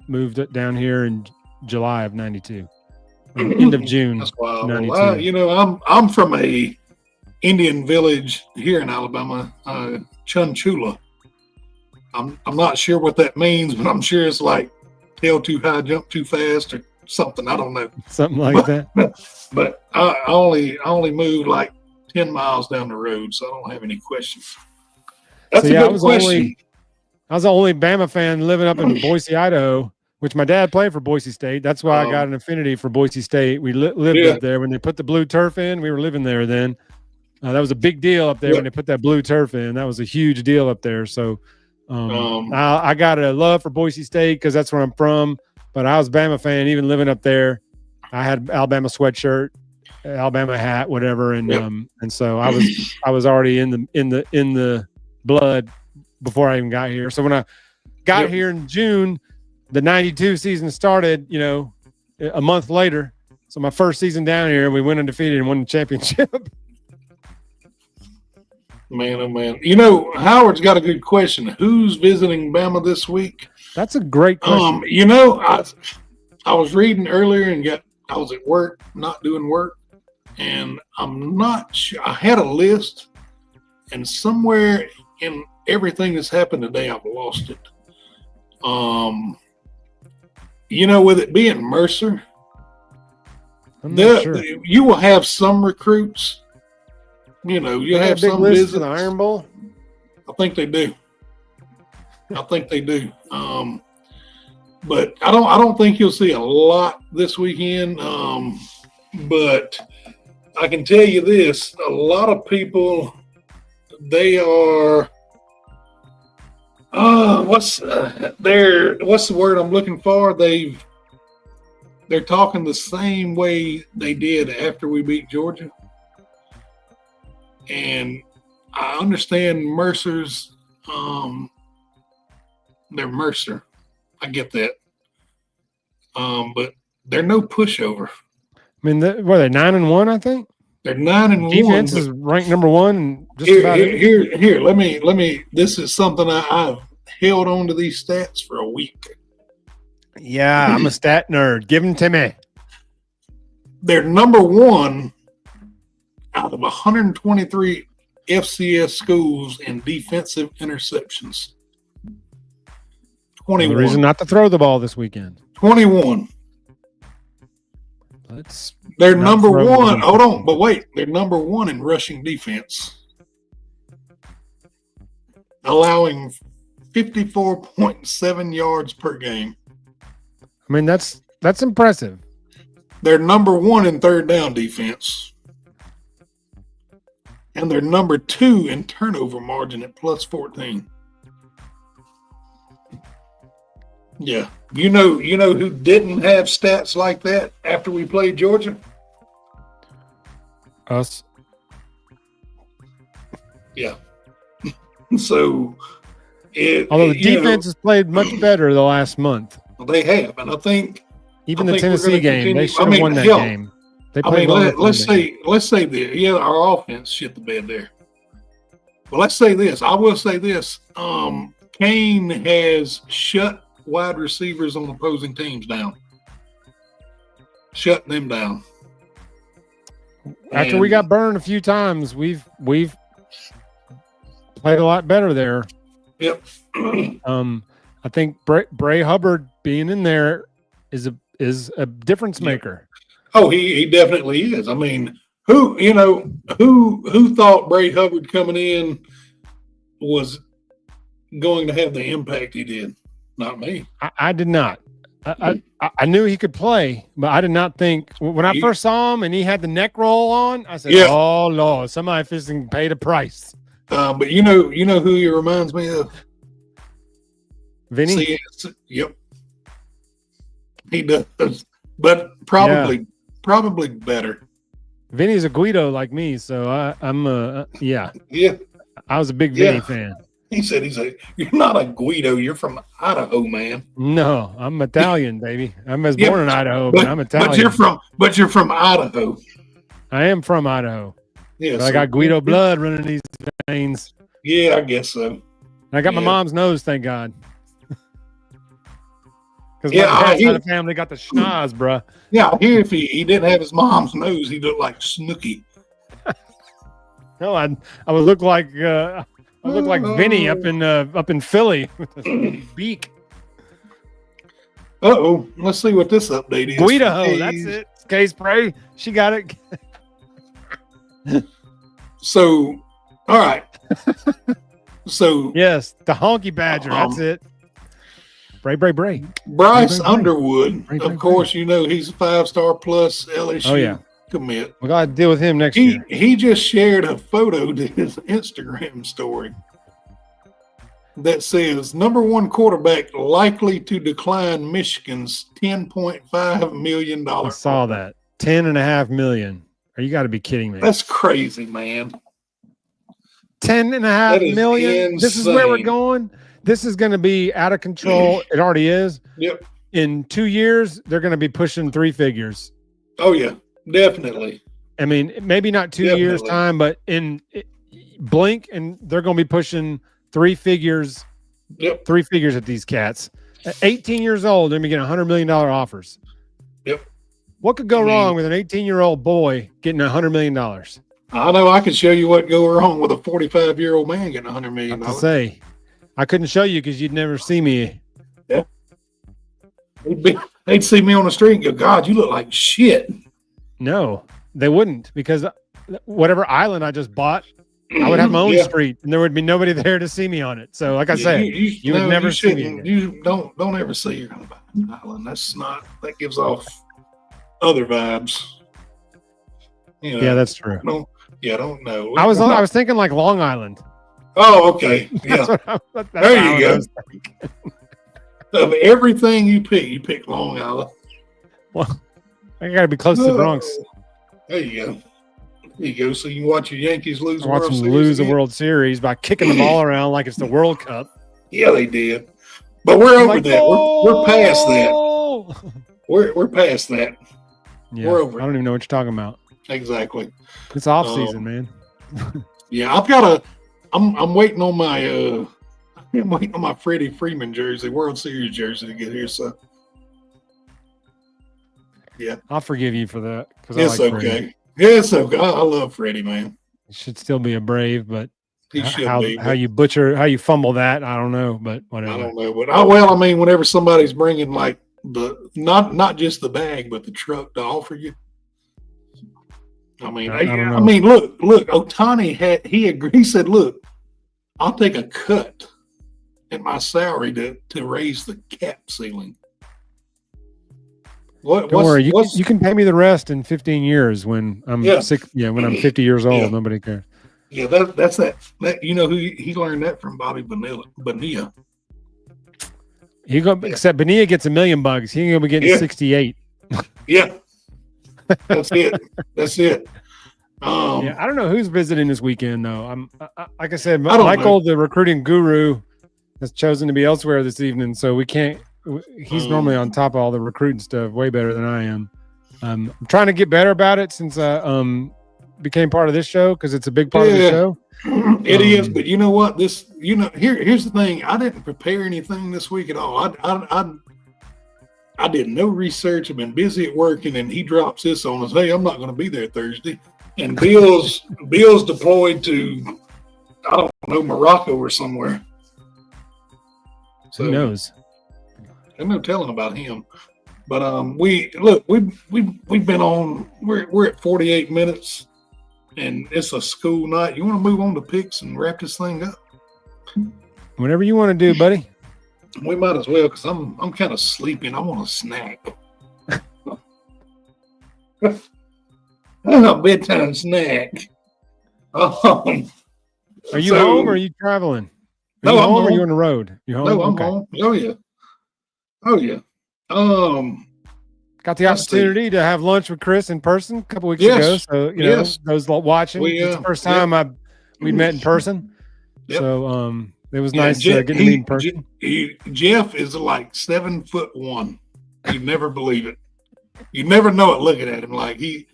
moved it down here in July of 92. End of June. That's wild. 92. Well, I'm from a Indian village here in Alabama, Chunchula. I'm not sure what that means, but I'm sure it's like tail too high, jump too fast, or something. I don't know. Something like that. But I only moved like 10 miles down the road, so I don't have any questions. That's a good question. I was the only Bama fan living up in Boise, Idaho, which my dad played for Boise State. That's why I got an affinity for Boise State. We lived up there when they put the blue turf in. We were living there then. That was a big deal up there when they put that blue turf in. That was a huge deal up there. So I got a love for Boise State because that's where I'm from. But I was a Bama fan, even living up there. I had Alabama sweatshirt, Alabama hat, whatever, and so I was already in the blood before I even got here. So when I got here in June, the 92 season started. A month later. So my first season down here, we went undefeated and won the championship. Man, oh man! Howard's got a good question. Who's visiting Bama this week? That's a great question. I was reading earlier and I was at work, not doing work, and I'm not sure. I had a list, and somewhere in everything that's happened today, I've lost it. With it being Mercer, I'm not sure. You will have some recruits. You have some visits. For the Iron Bowl. I think they do. But I don't think you'll see a lot this weekend. But I can tell you this: a lot of people, they are. What's the word I'm looking for? They're talking the same way they did after we beat Georgia. And I understand Mercer's, they're Mercer. I get that. But they're no pushover. I mean, they're 9-1, I think. They're 9-1. Defense is ranked number one. And here. Let me. This is something I've held on to these stats for a week. Yeah, I'm a stat nerd. Give them to me. They're number one out of 123 FCS schools in defensive interceptions. 21. The reason not to throw the ball this weekend. 21. They're number one. Hold on, but wait. They're number one in rushing defense, allowing 54.7 yards per game. I mean, that's impressive. They're number one in third down defense. And they're number two in turnover margin at plus 14. Yeah. You know who didn't have stats like that after we played Georgia? Us. Yeah. So although the defense has played much better the last month. They have, and I think even the Tennessee game, they should have won that game. They played let's say that our offense shit the bed there. But let's say this. I will say this. Kane has shut wide receivers on opposing teams down. Shut them down. After we got burned a few times, we've played a lot better there. Yep. I think Bray Hubbard being in there is a difference maker. Oh, he definitely is. I mean, who thought Bray Hubbard coming in was going to have the impact he did? Not me. I did not. I knew he could play, but I did not think when I first saw him and he had the neck roll on, I said, "Oh Lord, somebody fishing paid a price." But you know who he reminds me of? Vinny? Yep. He does. But probably better. Vinny's a Guido like me, so I'm yeah. Yeah. I was a big Vinny fan. He said, you're not a Guido, you're from Idaho, man. No, I'm Italian, baby. I was born in Idaho, but I'm Italian. But you're from Idaho. I am from Idaho. Yeah. So I got Guido blood running these veins. Yeah, I guess so. And I got my mom's nose, thank God. Because my dad's side of the family got the schnoz, bruh. Yeah, here if he didn't have his mom's nose, he looked like Snooky. No, I would look like Vinny up in Philly with a beak. Uh-oh. Let's see what this update is. Guido, that's it. Case Bray. She got it. So, all right. So yes, the honky badger. That's it. Bray. Bryce Underwood, of course, you know he's a 5-star plus LSU commit. We got to deal with him next year. He just shared a photo to his Instagram story that says number one quarterback likely to decline Michigan's $10.5 million. I saw that. $10.5 million. You got to be kidding me. That's crazy, man. $10.5 million. Insane. This is where we're going. This is going to be out of control. It already is. Yep. In 2 years, they're going to be pushing 3 figures. Oh, yeah. Definitely. I mean, maybe not 2 years' time, but in blink, and they're going to be pushing 3 figures. Yep. 3 figures at these cats. At 18 years old, they're going to get $100 million offers. Yep. What could go wrong with an 18-year-old boy getting $100 million? I know I could show you what go wrong with a 45-year-old man getting $100 million. I say, I couldn't show you because you'd never see me. Yeah. They'd see me on the street and go, God, you look like shit. No, they wouldn't, because whatever island I just bought, I would have my own street and there would be nobody there to see me on it. So like I said, you would never see me. You don't ever say you're going to buy an island. That gives off other vibes. You know, yeah, that's true. Don't know. I was thinking like Long Island. Oh, okay. Yeah. There you go. Of everything you pick Long Island. Well, I got to be close to the Bronx. There you go. There you go. So you can watch your Yankees lose. Watch them lose the World Series by kicking the ball around like it's the World Cup. Yeah, they did. But we're over that. We're past that. We're past that. Yeah, we're over. I don't even know what you're talking about. Exactly. It's off season, man. Yeah, I'm waiting on my Freddie Freeman jersey, World Series jersey to get here. So yeah, I'll forgive you for that. It's okay. Freddie. Yeah, it's okay. I love Freddie, man. He should still be a Brave, but how you fumble that, I don't know, but whatever. I don't know, but whenever somebody's bringing like not just the bag, but the truck to offer you. I mean, look, Ohtani he agreed. He said, "Look, I'll take a cut in my salary to raise the cap ceiling." Don't worry, you can pay me the rest in 15 years when I'm sick. Yeah, when I'm 50 years old, nobody cares. Yeah, that's that. You know who he learned that from? Bobby Bonilla. Except Bonilla gets $1 million. He ain't gonna be getting 68. Yeah, that's it. That's it. I don't know who's visiting this weekend though. Like I said, Michael, the recruiting guru, has chosen to be elsewhere this evening, so we can't. He's normally on top of all the recruiting stuff, way better than I am. I'm trying to get better about it since I became part of this show because it's a big part of the show. It is, but you know what? Here's the thing. I didn't prepare anything this week at all. I did no research. I've been busy at work, and then he drops this on us. Hey, I'm not going to be there Thursday. And Bill's deployed to, I don't know, Morocco or somewhere. So, who knows? There's no telling about him. But we've been on. We're at 48 minutes, and it's a school night. You want to move on to picks and wrap this thing up? Whatever you want to do, buddy. We might as well, because I'm kind of sleepy and I want a snack. A bedtime snack. Are you home or are you traveling? Are you home or are you on the road? You home? No, I'm home. Oh yeah. Got the opportunity to have lunch with Chris in person a couple weeks ago. So those watching, it's the first time we met in person. Yep. So it was nice getting to meet in person. Jeff is like 7'1". You'd never believe it. You never know it looking at him. Like he's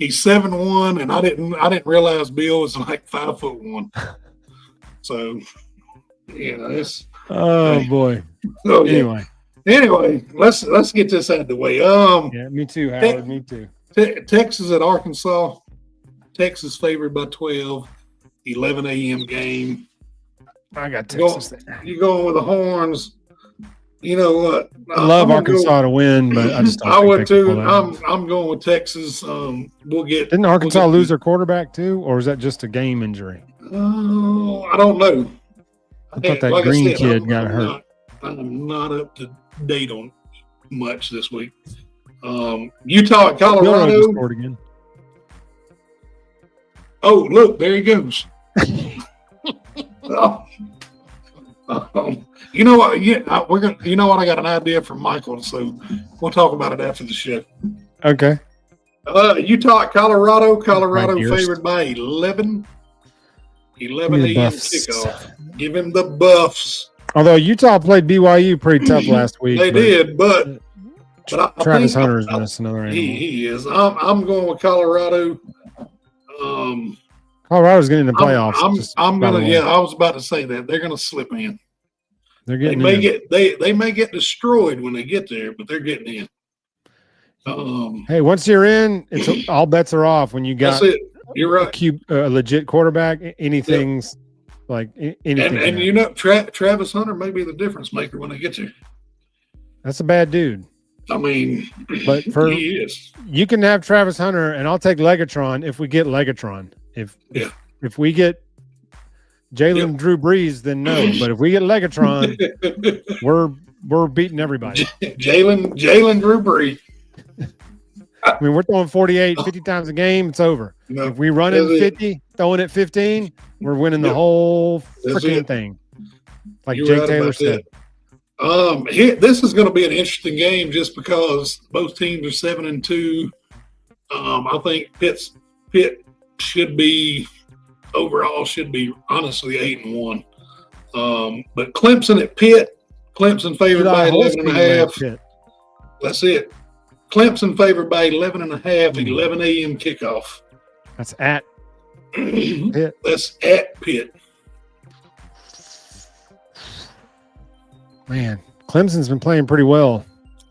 7'1", and I didn't realize Bill was like 5'1". So it's boy. Oh, yeah. Anyway, let's get this out of the way. Me too, Howard. Me too. Texas at Arkansas. Texas favored by 12. 11 a.m. game. I got Texas there. You going with the horns? You know what? I love Arkansas to win, but I just don't. I would too. I'm going with Texas. Didn't Arkansas lose their quarterback too, or is that just a game injury? I don't know. I thought that Green kid got hurt. I'm not up to date on much this week. Utah at Colorado. Scored again. Oh, look, there he goes. You know what? Yeah, we're gonna. You know what? I got an idea from Michael, so we'll talk about it after the show. Okay. Utah at Colorado. Colorado favored by 11. 11 a.m. kickoff. Give him the Buffs. Although Utah played BYU pretty tough last week. They did, but Travis Hunter is just another animal. He is. I'm going with Colorado. Colorado's getting in the playoffs. I was about to say that they're gonna slip in. They're getting they may get destroyed when they get there, but they're getting in. Hey, once you're in, all bets are off. When you got that's it. You're right. A legit quarterback, anything's like anything. And you know, Travis Hunter may be the difference maker when they get there. That's a bad dude. I mean, but he is. You can have Travis Hunter, and I'll take Legatron if we get Legatron. If we get Jalen Drew Brees, then no. But if we get Legatron, we're beating everybody. Jalen Drew Brees. I mean, we're throwing 48, 50 times a game. It's over. No, if we run in 50, throwing it 15, we're winning the whole freaking thing. Like Jake Taylor said. This is going to be an interesting game just because both teams are 7-2. I think Pitt should be honestly 8-1. But Clemson at Pitt. Clemson favored by 11.5. That's it. Clemson favored by 11.5. 11 a.m. kickoff. That's at Pitt. That's at Pitt. Man, Clemson's been playing pretty well.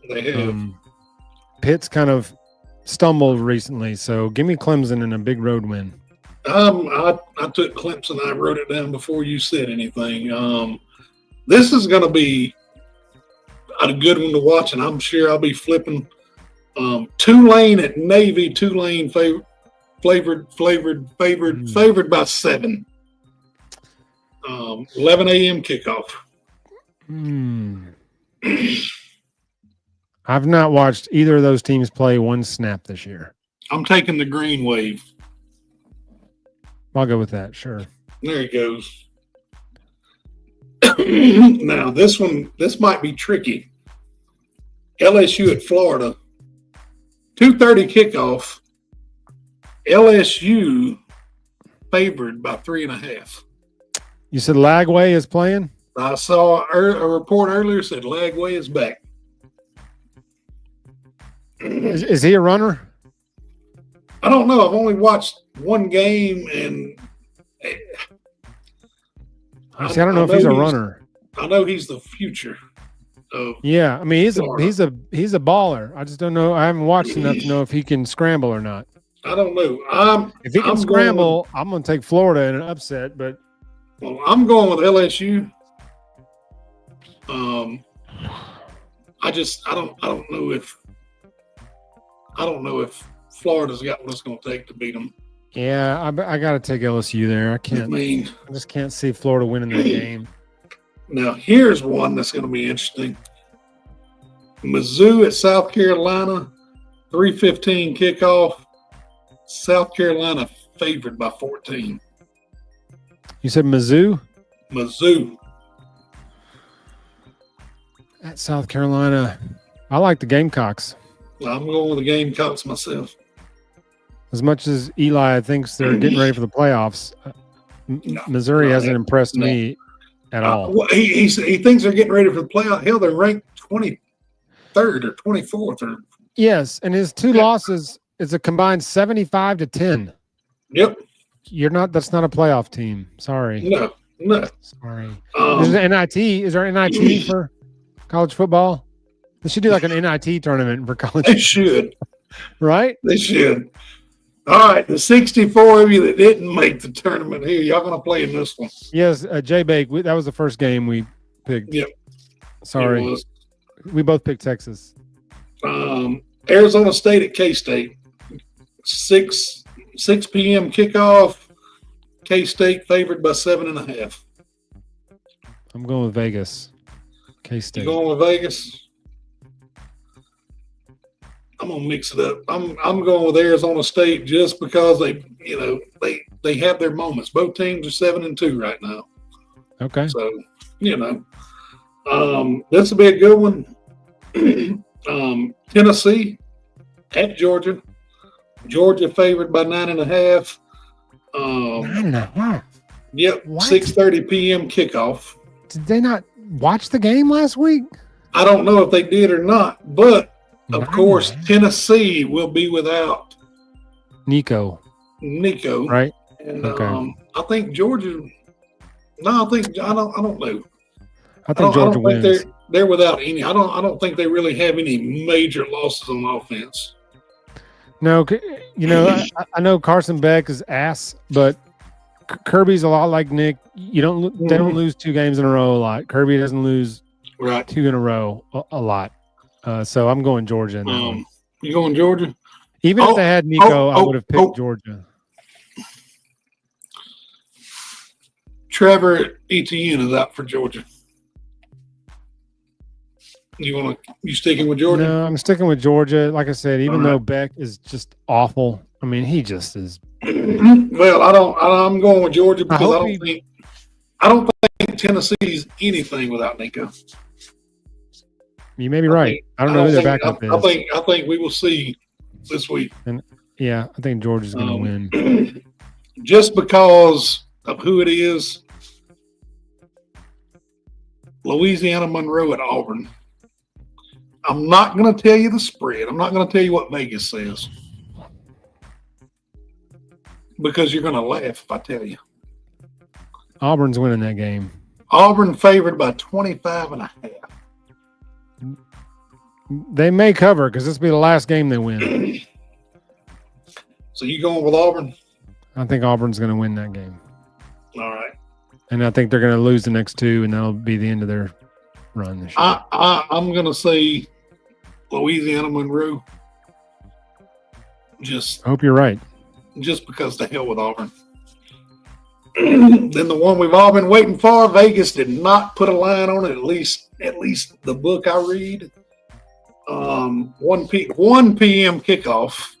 They have. Pitt's kind of stumbled recently, so give me Clemson in a big road win. I took Clemson. I wrote it down before you said anything. This is going to be a good one to watch, and I'm sure I'll be flipping. Tulane at Navy. Tulane favored by 7. 11 a.m. kickoff. I've not watched either of those teams play one snap this year. I'm taking the green wave. I'll go with that. Sure. There he goes. Now this might be tricky. LSU at Florida. 2:30 kickoff. LSU favored by 3.5. You said Lagway is playing? I saw a report earlier said Lagway is back. Is he a runner? I don't know. I've only watched one game, and I don't know if he's a runner. I know he's the future. Yeah, I mean he's a baller. I just don't know. I haven't watched enough to know if he can scramble or not. I don't know. If he can scramble, I'm going to take Florida in an upset. But I'm going with LSU. I don't know if Florida's got what it's going to take to beat them. Yeah, I got to take LSU there. I just can't see Florida winning that game. Now, here's one that's going to be interesting. Mizzou at South Carolina, 3:15 kickoff. South Carolina favored by 14. You said Mizzou? Mizzou. At South Carolina. I like the Gamecocks. I'm going with the Gamecocks myself. As much as Eli thinks they're getting ready for the playoffs, Missouri hasn't impressed me at all. Well, he thinks they're getting ready for the playoff. Hell, they're ranked 23rd or 24th. Yes, and his 2 losses is a combined 75-10. Yep. That's not a playoff team. Sorry. No. Sorry. There's an NIT. Is there an NIT for college football? They should do like an NIT tournament for college. They should. Right? They should. All right, the 64 of you that didn't make the tournament here, y'all going to play in this one. Yes, J-Bake, that was the first game we picked. Yep. Sorry. We both picked Texas. Arizona State at K-State. 6 p.m. kickoff. K-State favored by 7.5. I'm going with Vegas. K-State. You going with Vegas? I'm gonna mix it up. I'm going with Arizona State just because they have their moments. Both teams are 7-2 right now. Okay. So this will be a good one. Tennessee at Georgia. Georgia favored by 9.5. 9.5. Yep. 6:30 p.m. kickoff. Did they not watch the game last week? I don't know if they did or not, but of course, Tennessee will be without Nico. Right. And okay. I think Georgia. No, I don't know. I think Georgia wins. They're without any. I don't think they really have any major losses on offense. No, I know Carson Beck is ass, but Kirby's a lot like Nick. They don't lose 2 games in a row a lot. Kirby doesn't lose 2 in a row a lot. So I'm going Georgia. You going Georgia? Even if they had Nico, I would have picked Georgia. Trevor Etienne is out for Georgia. You sticking with Georgia? No, I'm sticking with Georgia. Like I said, even though Beck is just awful. I mean, he just is. Well, I'm going with Georgia because I don't think Tennessee's anything without Nico. You may be right. I don't know who their backup is. I think we will see this week. I think Georgia's going to win. just because of who it is, Louisiana Monroe at Auburn. I'm not going to tell you the spread. I'm not going to tell you what Vegas says. Because you're going to laugh if I tell you. Auburn's winning that game. Auburn favored by 25.5. They may cover because this will be the last game they win. So you going with Auburn? I think Auburn's going to win that game. All right. And I think they're going to lose the next two, and that'll be the end of their run this year. I'm going to say Louisiana Monroe. I hope you're right. Just because the hell with Auburn. Then the one we've all been waiting for, Vegas did not put a line on it, at least the book I read. 1 p.m. kickoff.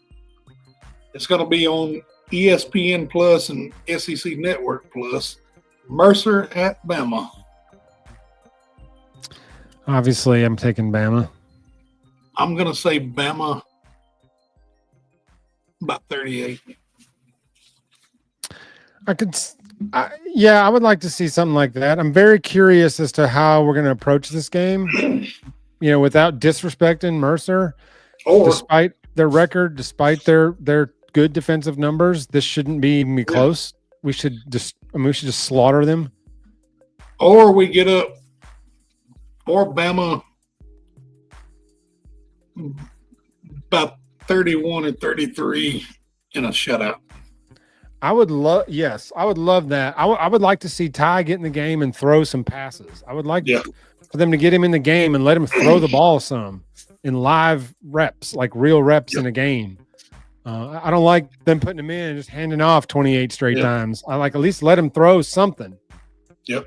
It's going to be on ESPN Plus and SEC Network Plus. Mercer at Bama. Obviously, I'm taking Bama. I'm going to say Bama by 38. I would like to see something like that. I'm very curious as to how we're going to approach this game, without disrespecting Mercer. Despite their record, despite their good defensive numbers, this shouldn't be even close. We should just slaughter them. Or we get up, or Bama about 31 and 33 in a shutout. I would love that. I would like to see Ty get in the game and throw some passes. I would like for them to get him in the game and let him throw the ball some in live reps, like real reps in a game. I don't like them putting him in and just handing off 28 straight times. I like at least let him throw something. Yep.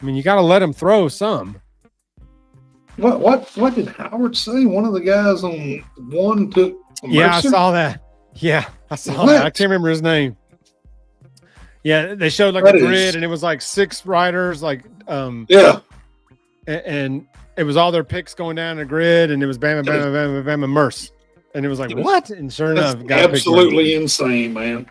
I mean, you got to let him throw some. What did Howard say? One of the guys on one took Mercer? Yeah, I saw that. Yeah, I saw that. I can't remember his name. Yeah, they showed like a grid, and it was like 6 riders, and it was all their picks going down the grid, and it was Bama, Merce, and it was like what? And sure enough, absolutely insane, man.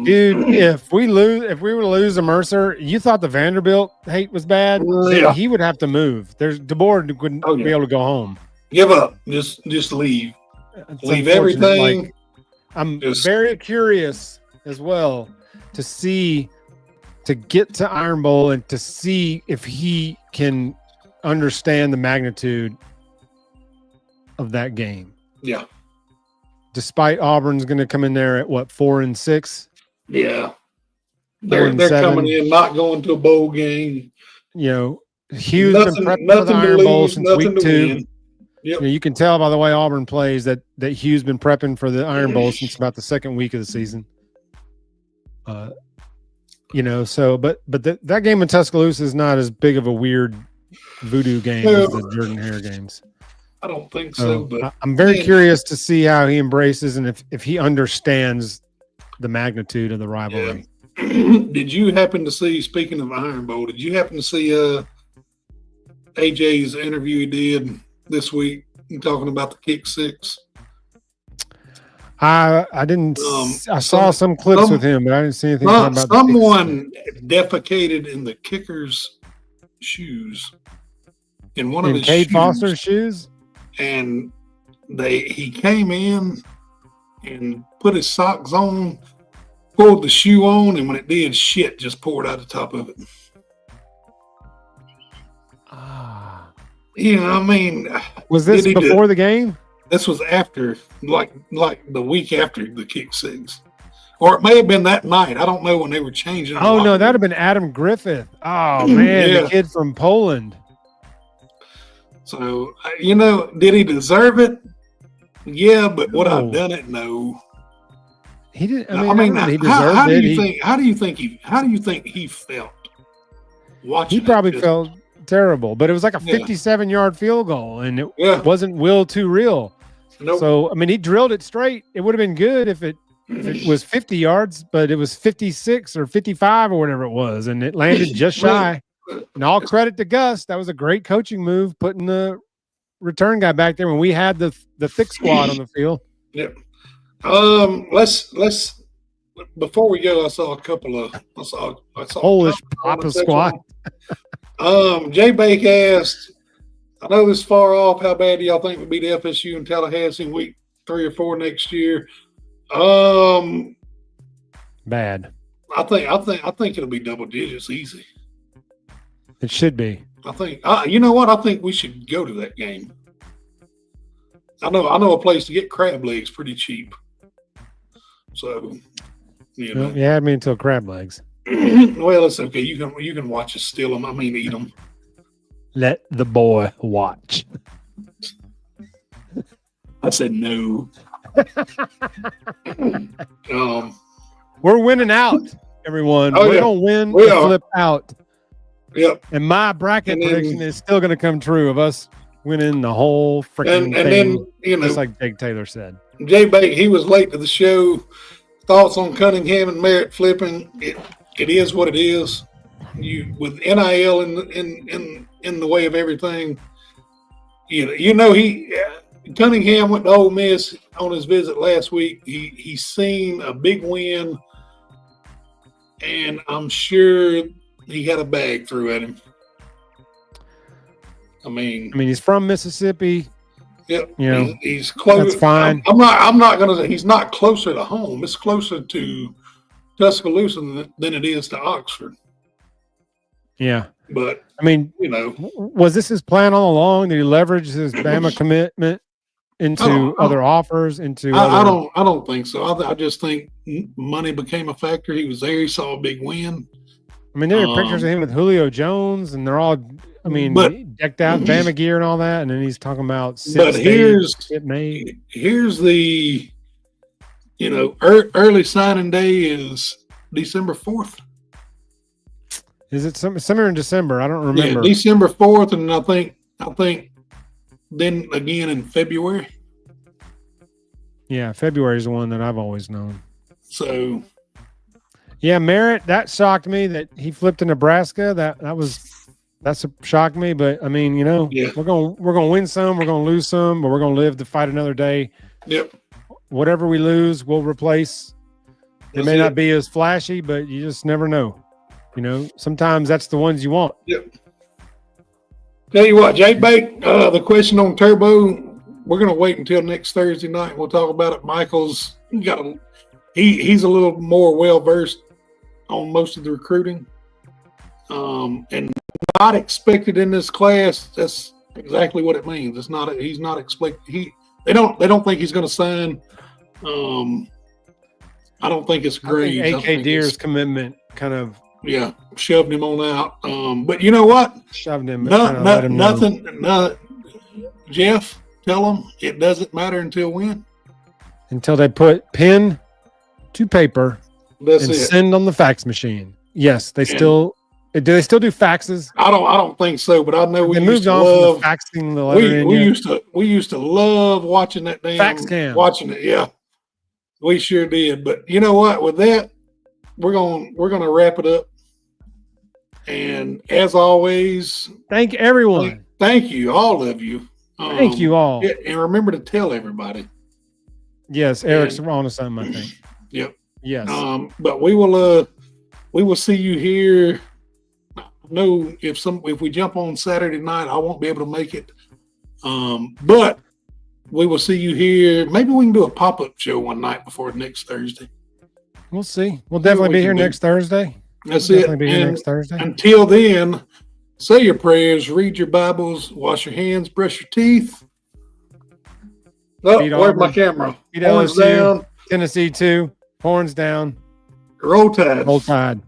Dude, if we were to lose a Mercer, you thought the Vanderbilt hate was bad? Yeah. He would have to move. DeBoer wouldn't be able to go home. Give up. Just leave. Leave everything. Like, I'm very curious as well to get to Iron Bowl and to see if he can understand the magnitude of that game. Yeah. Despite Auburn's going to come in there at 4-6. Yeah. They're coming in, not going to a bowl game. Hugh's been prepping for the Iron Bowl since week 2. Yep. You can tell by the way Auburn plays that Hugh's been prepping for the Iron Bowl since about the second week of the season. But that game in Tuscaloosa is not as big of a weird voodoo game as the Jordan Hare games. I don't think so. But I'm very curious to see how he embraces and if he understands the magnitude of the rivalry. Yeah. Did you happen to see, speaking of Iron Bowl, did you happen to see AJ's interview he did this week talking about the kick six? I didn't. I saw some clips with him, but I didn't see anything about someone defecated in the kicker's shoes. In one of his Cade shoes. Foster's shoes? And he came in and put his socks on, pulled the shoe on, and when it did, shit just poured out the top of it. Was this before the game? This was after, like the week after the kick six. Or it may have been that night. I don't know when they were changing. Oh, no, that would have been Adam Griffith. Oh, man, the kid from Poland. So, did he deserve it? Yeah, but would I have done it? No. He didn't. He deserved it. How do you think he felt watching? He probably felt terrible, but it was like a 57-yard field goal, and it wasn't will too real. Nope. So, he drilled it straight. It would have been good if it was 50 yards, but it was 56 or 55 or whatever it was, and it landed just shy. And all credit to Gus. That was a great coaching move, putting the return guy back there when we had the thick squad on the field. Yep. Let's before we go, I saw a couple of I saw Polish Papa Squad. Jay Bake asked, I know this is far off. How bad do y'all think we beat FSU in Tallahassee in week 3 or 4 next year? Bad. I think it'll be double digits easy. It should be. I think. You know what? I think we should go to that game. I know a place to get crab legs pretty cheap. So, you know. Well, you had me until crab legs. Well, it's okay. You can watch us steal them. I mean, eat them. Let the boy watch. I said no. We're winning out, everyone. Oh, We're gonna win. We and are. Flip out. Yep. And my bracket prediction is still going to come true of us winning the whole freaking thing. And then, you know, just like Jake Taylor said. Jay Bake, he was late to the show. Thoughts on Cunningham and Merritt flipping? It is what it is. You with NIL in the way of everything. You know Cunningham went to Ole Miss on his visit last week. He's seen a big win, and I'm sure he had a bag threw at him. I mean, he's from Mississippi. Yep. You know, he's close. That's fine. I'm not going to say he's not closer to home. It's closer to Tuscaloosa than it is to Oxford. Yeah. But I mean, you know, was this his plan all along? Did he leverage his Bama commitment into other offers? I don't think so. I just think money became a factor. He was there. He saw a big win. I mean, there are pictures of him with Julio Jones, and they're all, decked out Bama gear and all that. And then he's talking about here's the, early signing day is December 4th. Is it somewhere in December? I don't remember. Yeah, December 4th, and I think then again in February. Yeah, February is the one that I've always known. So. Yeah, Merritt, that shocked me that he flipped to Nebraska. That's shocked me. But I mean, we're gonna win some, we're gonna lose some, but we're gonna live to fight another day. Yep. Whatever we lose, we'll replace. It may not be as flashy, but you just never know. Sometimes that's the ones you want. Yep. Tell you what, Jay Bake, the question on Turbo, we're gonna wait until next Thursday night. We'll talk about it. Michael's he's a little more well versed on most of the recruiting, and not expected in this class. That's exactly what it means. It's not. He's not expected. They don't think he's going to sign. I don't think it's great. AK Deer's commitment kind of shoved him on out. But you know what? Shoved him. Nothing. Jeff, tell him it doesn't matter until when. Until they put pen to paper. That's and it. Send on the fax machine. Yes, do they still do faxes? I don't think so, but I know we moved on from the faxing the letter. We used to love watching that damn fax cam. Watching it, yeah. We sure did. But you know what? With that, we're gonna wrap it up. And as always, thank everyone. Thank you, all of you. Thank you all. And remember to tell everybody. Yes, Eric's on to something, I think. Yep. Yes. But we will see you here. I know if we jump on Saturday night, I won't be able to make it. But we will see you here. Maybe we can do a pop-up show one night before next Thursday. We'll see. We'll definitely be here next Thursday. That's it. Be here next Thursday. Until then, say your prayers, read your Bibles, wash your hands, brush your teeth. Oh, where's my camera? Horns down. Tennessee 2. Horns down. Roll Tide. Roll Tide.